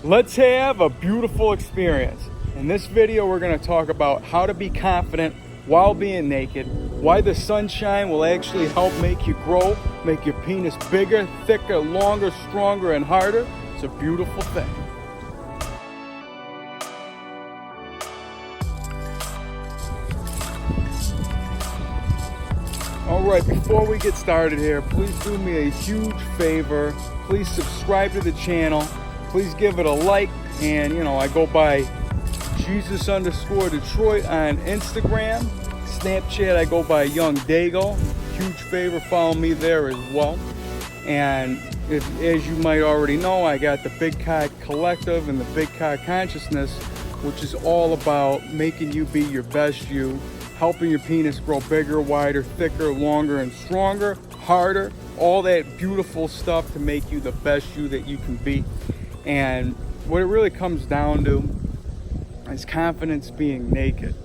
Let's have a beautiful experience. In this video, we're going to talk about how to be confident while being naked, why the sunshine will actually help make you grow, make your penis bigger, thicker, longer, stronger, and harder. It's a beautiful thing. All right, before we get started here, please do me a huge favor. Please subscribe to the channel. Please give it a like. And, I go by Jesus_Detroit on Instagram. Snapchat, I go by YOUNGDAYGO. Huge favor, follow me there as well. And as you might already know, I got the Big Cock Collective and the Big Cock Consciousness, which is all about making you be your best you, helping your penis grow bigger, wider, thicker, longer, and stronger, harder, all that beautiful stuff to make you the best you that you can be. And what it really comes down to is confidence being naked.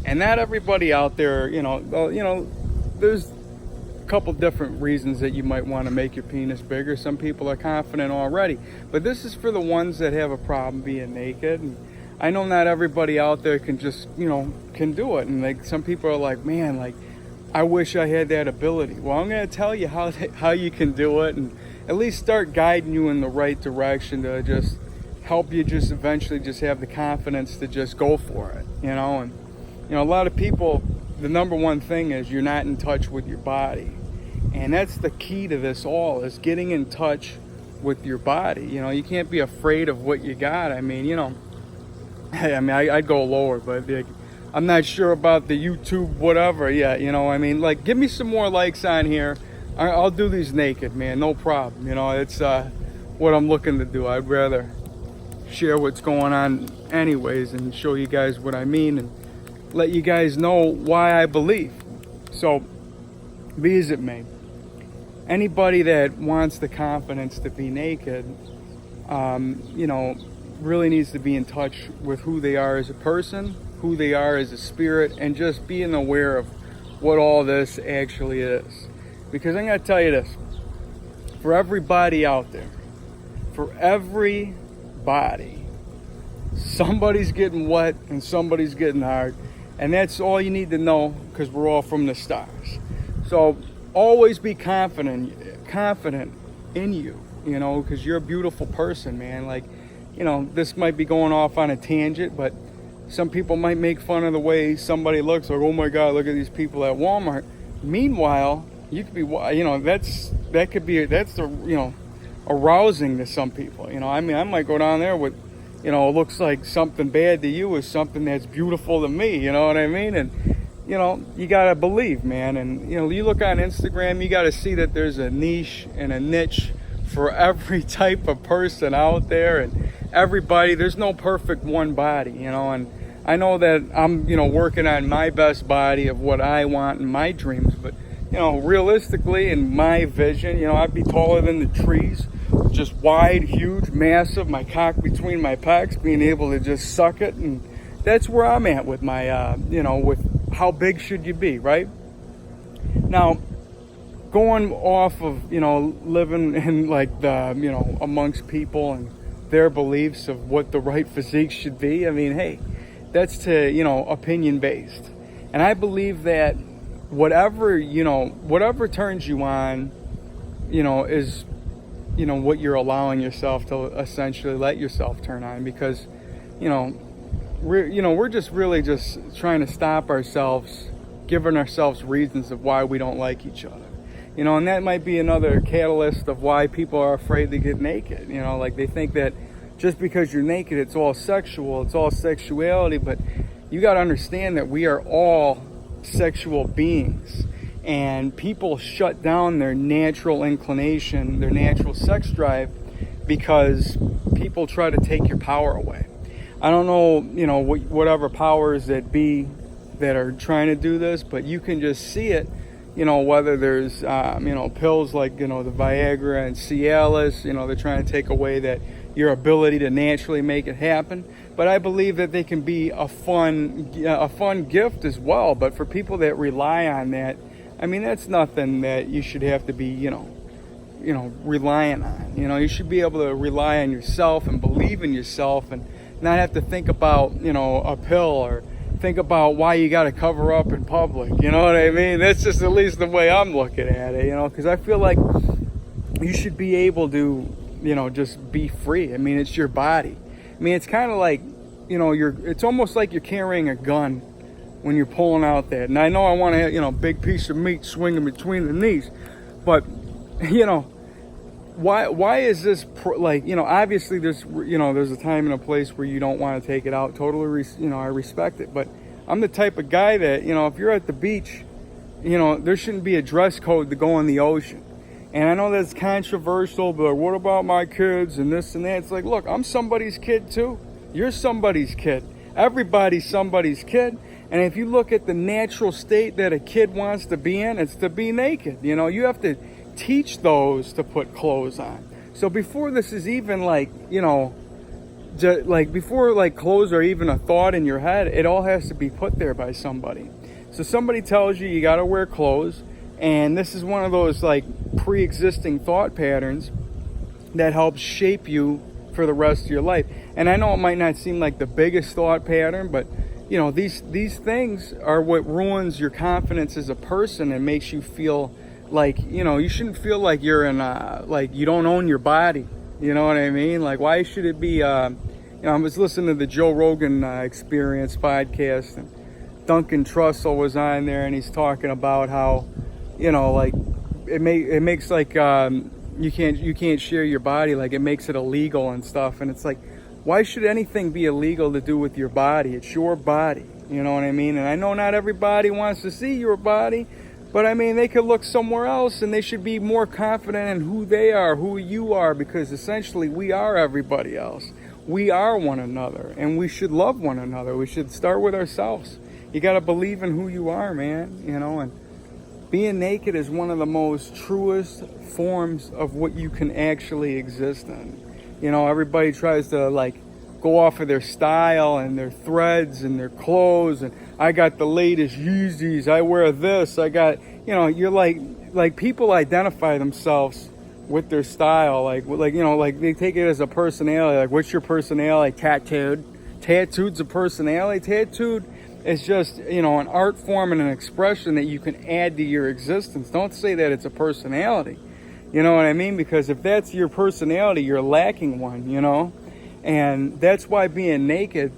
And not everybody out there, there's a couple different reasons that you might want to make your penis bigger. Some people are confident already, but this is for the ones that have a problem being naked. And I know not everybody out there can just, can do it. And like some people are like, man, like I wish I had that ability. Well, I'm going to tell you how you can do it, and at least start guiding you in the right direction to just help you just eventually just have the confidence to just go for it, And, a lot of people, the number one thing is you're not in touch with your body. And that's the key to this all, is getting in touch with your body. You can't be afraid of what you got. I'd go lower, but I'm not sure about the YouTube whatever yet, like give me some more likes on here. I'll do these naked, man, no problem. It's what I'm looking to do. I'd rather share what's going on anyways and show you guys what I mean and let you guys know why I believe. So be as it may, anybody that wants the confidence to be naked, really needs to be in touch with who they are as a person, who they are as a spirit, and just being aware of what all this actually is. Because I'm going to tell you this, for everybody out there, somebody's getting wet and somebody's getting hard, and that's all you need to know, because we're all from the stars. So always be confident in you, because you're a beautiful person, man. Like, this might be going off on a tangent, but some people might make fun of the way somebody looks, like, oh my God, look at these people at Walmart. Meanwhile, you could be, that's arousing to some people. I might go down there with, it looks like something bad to you is something that's beautiful to me, you know what I mean? And, you gotta believe, man. And, you look on Instagram, you gotta see that there's a niche and a niche for every type of person out there, and everybody, there's no perfect one body, and I know that I'm, working on my best body of what I want in my dreams, but, realistically, in my vision, I'd be taller than the trees, just wide, huge, massive, my cock between my pecs, being able to just suck it, and that's where I'm at with my, with how big should you be, right? Now, going off of, living in like the, amongst people and their beliefs of what the right physique should be, hey, that's to, opinion based. And I believe that whatever turns you on, is, what you're allowing yourself to essentially let yourself turn on, because, we're just really just trying to stop ourselves, giving ourselves reasons of why we don't like each other. And that might be another catalyst of why people are afraid to get naked. Like they think that just because you're naked, it's all sexual, it's all sexuality, but you got to understand that we are all sexual beings, and people shut down their natural inclination, their natural sex drive, because people try to take your power away. I don't know, whatever powers that be that are trying to do this, but you can just see it, whether there's, pills like, the Viagra and Cialis, they're trying to take away that your ability to naturally make it happen. But I believe that they can be a fun gift as well. But for people that rely on that, that's nothing that you should have to be, reliant on. You should be able to rely on yourself and believe in yourself, and not have to think about, a pill, or think about why you got to cover up in public. You know what I mean? That's just at least the way I'm looking at it, because I feel like you should be able to, just be free. I mean, it's your body. I mean, it's kind of like, it's almost like you're carrying a gun when you're pulling out that. And I know I want to have, big piece of meat swinging between the knees, but, why is this obviously there's a time and a place where you don't want to take it out. Totally, I respect it, but I'm the type of guy that, if you're at the beach, there shouldn't be a dress code to go in the ocean. And I know that's controversial, but what about my kids and this and that? It's like, look, I'm somebody's kid too. You're somebody's kid. Everybody's somebody's kid. And if you look at the natural state that a kid wants to be in, it's to be naked. You have to teach those to put clothes on. So before this is even before clothes are even a thought in your head, it all has to be put there by somebody. So somebody tells you got to wear clothes, and this is one of those pre-existing thought patterns that helps shape you for the rest of your life. And I know it might not seem like the biggest thought pattern, but these things are what ruins your confidence as a person and makes you feel like, you shouldn't feel like you're in, you don't own your body. You know what I mean? Why should it be, I was listening to the Joe Rogan Experience podcast, and Duncan Trussell was on there, and he's talking about how, it makes you can't share your body, it makes it illegal and stuff. And it's like, why should anything be illegal to do with your body? It's your body. You know what I mean? And I know not everybody wants to see your body, but I mean, they could look somewhere else, and they should be more confident in who they are, who you are, because essentially we are everybody else. We are one another, and we should love one another. We should start with ourselves. You got to believe in who you are, man, and being naked is one of the most truest forms of what you can actually exist in. Everybody tries to go off of their style and their threads and their clothes, and I got the latest Yeezys, I wear this, I got, you're like people identify themselves with their style, they take it as a personality. What's your personality? Tattooed's a personality. Tattooed is just, an art form and an expression that you can add to your existence. Don't say that it's a personality. You know what I mean? Because if that's your personality, you're lacking one, And that's why being naked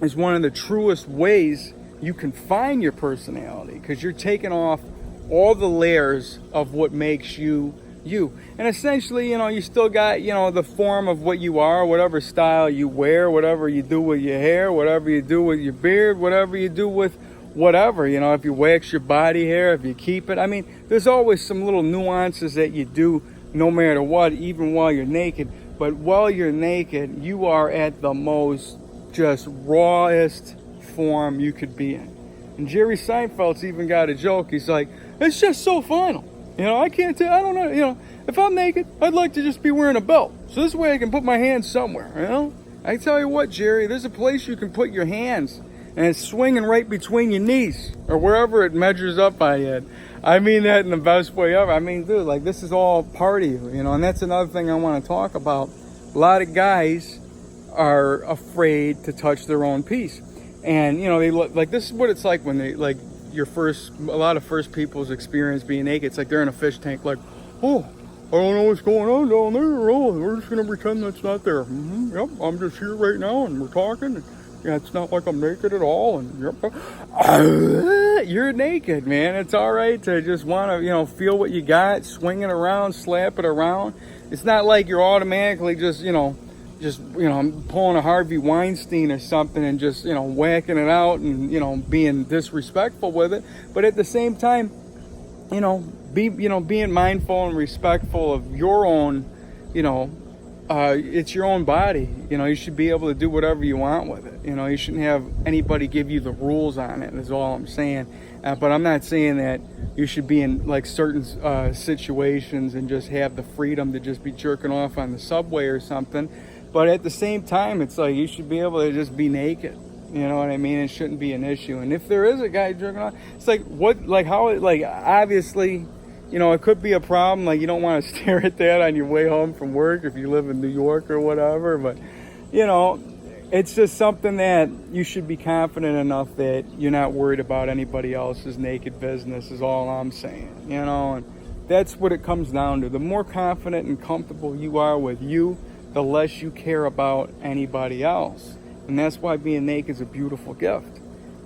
is one of the truest ways you can find your personality, because you're taking off all the layers of what makes you you. And essentially, you still got, the form of what you are, whatever style you wear, whatever you do with your hair, whatever you do with your beard, whatever you do with whatever, if you wax your body hair, if you keep it. I mean, there's always some little nuances that you do no matter what, even while you're naked. But while you're naked, you are at the most just rawest form you could be in. And Jerry Seinfeld's even got a joke. He's like, it's just so final. I can't tell, I don't know, if I'm naked, I'd like to just be wearing a belt. So this way I can put my hands somewhere, I tell you what, Jerry, there's a place you can put your hands, and it's swinging right between your knees, or wherever it measures up by it. I mean that in the best way ever. I mean, dude, this is all part of you, and that's another thing I want to talk about. A lot of guys are afraid to touch their own piece. And, they look this is what it's like when they, a lot of first people's experience being naked. It's like they're in a fish tank, oh, I don't know what's going on down there. Oh, we're just going to pretend that's not there. Yep, I'm just here right now, and we're talking. And, it's not like I'm naked at all. And yep, you're naked, man. It's all right to just want to, feel what you got, swing it around, slap it around. It's not like you're automatically just pulling a Harvey Weinstein or something and just, whacking it out and, being disrespectful with it. But at the same time, being mindful and respectful of your own, it's your own body. You should be able to do whatever you want with it. You shouldn't have anybody give you the rules on it, is all I'm saying. But I'm not saying that you should be in certain situations and just have the freedom to just be jerking off on the subway or something. But at the same time, it's you should be able to just be naked. You know what I mean? It shouldn't be an issue. And if there is a guy jerking off, it's obviously, you know, it could be a problem. Like, you don't want to stare at that on your way home from work if you live in New York or whatever. But, you know, it's just something that you should be confident enough that you're not worried about anybody else's naked business is all I'm saying, you know. And that's what it comes down to. The more confident and comfortable you are with you, the less you care about anybody else. And that's why being naked is a beautiful gift.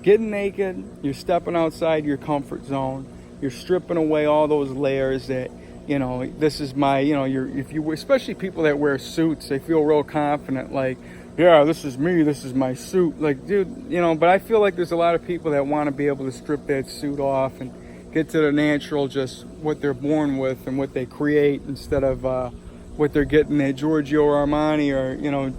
Getting naked, you're stepping outside your comfort zone. You're stripping away all those layers that, you know, this is my, you know, if you, especially people that wear suits, they feel real confident, like, yeah, this is me, this is my suit. Like, dude, you know, but I feel like there's a lot of people that want to be able to strip that suit off and get to the natural, just what they're born with and what they create, instead of what they're getting at Giorgio Armani or, you know,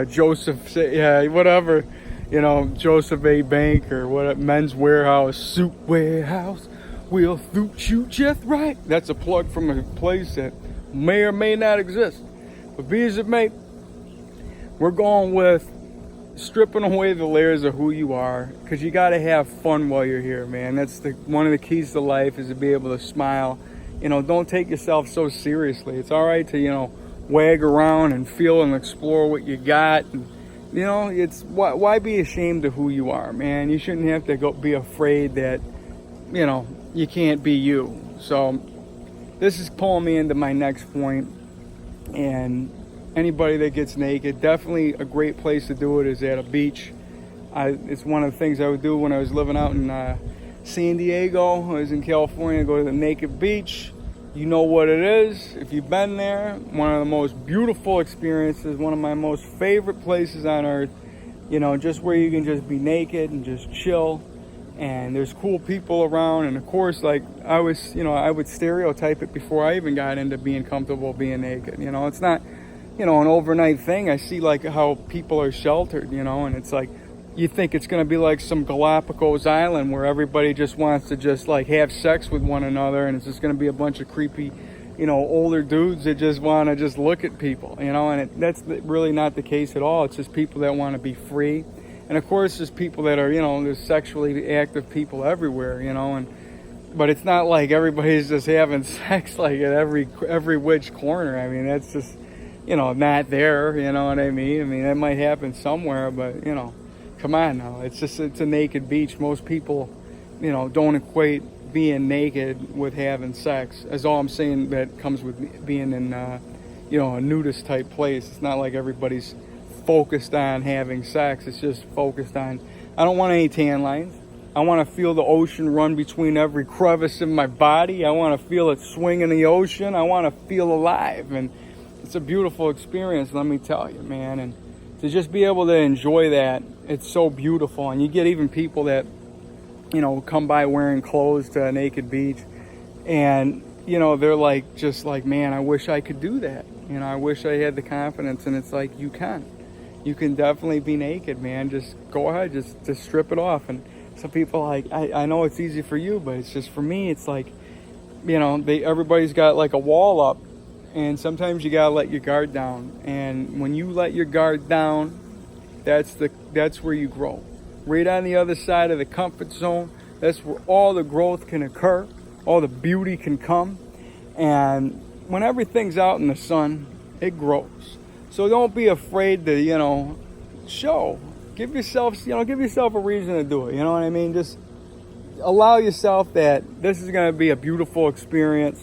Joseph, yeah, whatever, you know, Joseph A. Bank or what, Men's Warehouse, Suit Warehouse, will suit you just right. That's a plug from a place that may or may not exist. But be as it may, we're going with stripping away the layers of who you are, because you got to have fun while you're here, man. That's one of the keys to life, is to be able to smile. You know, don't take yourself so seriously. It's all right to, you know, wag around and feel and explore what you got. And, you know, it's why be ashamed of who you are, man? You shouldn't have to go be afraid that, you know, you can't be you. So this is pulling me into my next point. And anybody that gets naked, definitely a great place to do it is at a beach. It's one of the things I would do when I was living out in San Diego. I was in California, go to the naked beach. You know what it is if you've been there. One of the most beautiful experiences, one of my most favorite places on earth. You know, just where you can just be naked and just chill, and there's cool people around. And of course, like I was, you know, I would stereotype it before I even got into being comfortable being naked. You know, it's not, you know, an overnight thing. I see like how people are sheltered, you know, and it's like, you think it's going to be like some Galapagos island where everybody just wants to just like have sex with one another, and it's just going to be a bunch of creepy, you know, older dudes that just want to just look at people, you know. And that's really not the case at all. It's just people that want to be free. And of course there's people that are, you know, there's sexually active people everywhere, you know, but it's not like everybody's just having sex like at every which corner. I mean, that's just, you know, not there, you know what I mean? I mean, that might happen somewhere, but, you know, come on now. It's a naked beach. Most people, you know, don't equate being naked with having sex. That's all I'm saying that comes with being in, you know, a nudist type place. It's not like everybody's focused on having sex. It's just focused on, I don't want any tan lines. I want to feel the ocean run between every crevice in my body. I want to feel it swing in the ocean. I want to feel alive. And it's a beautiful experience, let me tell you, man. And to just be able to enjoy that, it's so beautiful. And you get even people that, you know, come by wearing clothes to a naked beach, and, you know, they're like, just like, man, I wish I could do that. You know, I wish I had the confidence. And it's like, you can definitely be naked, man. Just go ahead, just strip it off. And some people are like, I know it's easy for you, but it's just, for me, it's like, you know, everybody's got like a wall up, and sometimes you gotta let your guard down. And when you let your guard down, that's where you grow. Right on the other side of the comfort zone, that's where all the growth can occur, all the beauty can come. And when everything's out in the sun, it grows. So don't be afraid to, you know, show. Give yourself a reason to do it. You know what I mean? Just allow yourself that this is going to be a beautiful experience.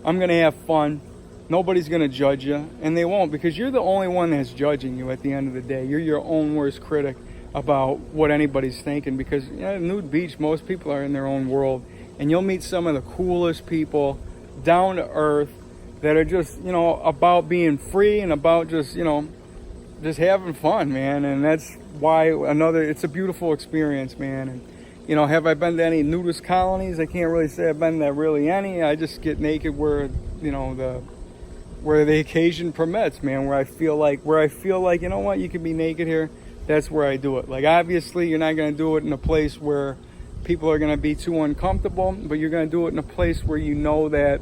I'm going to have fun. Nobody's going to judge you, and they won't, because you're the only one that's judging you at the end of the day. You're your own worst critic about what anybody's thinking, because, you know, nude beach, most people are in their own world, and you'll meet some of the coolest people, down to earth, that are just, you know, about being free and about just, you know, just having fun, man. And that's why it's a beautiful experience, man. And, you know, have I been to any nudist colonies? I can't really say I've been to really any. I just get naked where, you know, where the occasion permits, man, where I feel like, you know what, you can be naked here. That's where I do it. Like, obviously you're not going to do it in a place where people are going to be too uncomfortable, but you're going to do it in a place where you know that,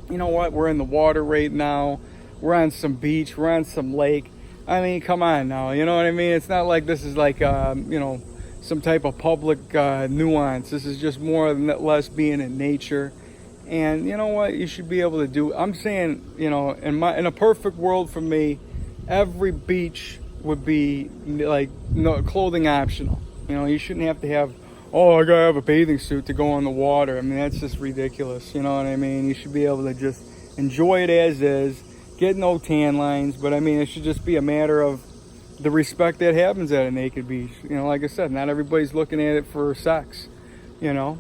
you know what, we're in the water right now, we're on some beach, we're on some lake. I mean, come on now, you know what I mean? It's not like this is like, you know, some type of public nuance. This is just more or less being in nature. And you know what? You should be able to do. I'm saying, you know, in a perfect world for me, every beach would be like no clothing optional. You know, you shouldn't have to have, oh, I gotta have a bathing suit to go on the water. I mean, that's just ridiculous. You know what I mean? You should be able to just enjoy it as is, get no tan lines. But I mean, it should just be a matter of the respect that happens at a naked beach. You know, like I said, not everybody's looking at it for sex, you know.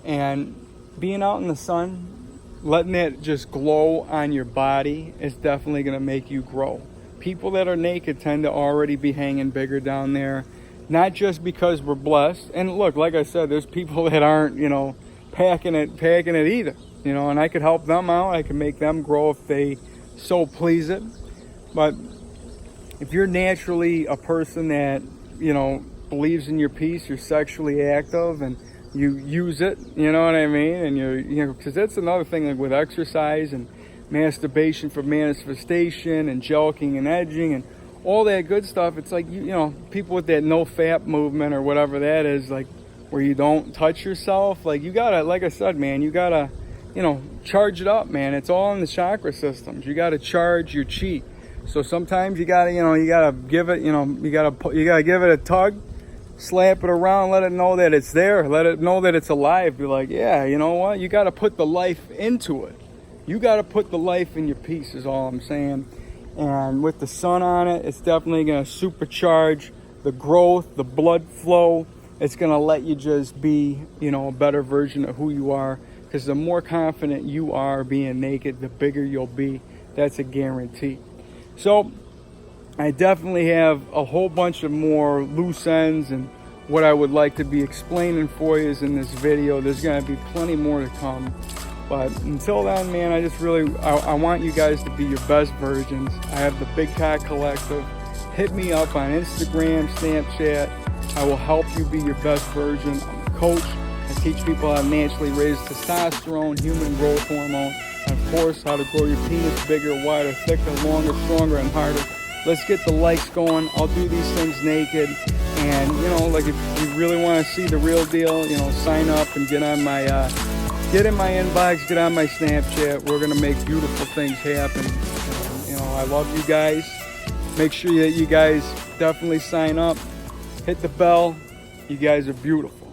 And being out in the sun, letting it just glow on your body is definitely going to make you grow. People that are naked tend to already be hanging bigger down there, not just because we're blessed. And look, like I said, there's people that aren't, you know, packing it either, you know, and I could help them out. I can make them grow if they so please it. But if you're naturally a person that, you know, believes in your peace, you're sexually active and you use it, you know what I mean? And you know, because that's another thing, like with exercise and masturbation for manifestation and jelqing and edging and all that good stuff. It's like, you know, people with that no fap movement or whatever that is, like where you don't touch yourself. Like you gotta, like I said, man, you gotta, you know, charge it up, man. It's all in the chakra systems. You gotta charge your chi. So sometimes you gotta, you know, you gotta give it, you know, you gotta give it a tug, slap it around, let it know that it's there, let it know that it's alive. Be like, yeah, you know what? You gotta put the life into it. You gotta put the life in your piece is all I'm saying. And with the sun on it, it's definitely gonna supercharge the growth, the blood flow. It's gonna let you just be, you know, a better version of who you are. Because the more confident you are being naked, the bigger you'll be. That's a guarantee. So I definitely have a whole bunch of more loose ends and what I would like to be explaining for you is in this video. There's going to be plenty more to come. But until then, man, I just really, I want you guys to be your best versions. I have the Big Cock Collective. Hit me up on Instagram, Snapchat. I will help you be your best version. I'm a coach. I teach people how to naturally raise testosterone, human growth hormone, and of course, how to grow your penis bigger, wider, thicker, longer, stronger, and harder. Let's get the likes going. I'll do these things naked. And, you know, like if you really want to see the real deal, you know, sign up and get on my, get in my inbox, get on my Snapchat. We're going to make beautiful things happen. And, you know, I love you guys. Make sure that you guys definitely sign up. Hit the bell. You guys are beautiful.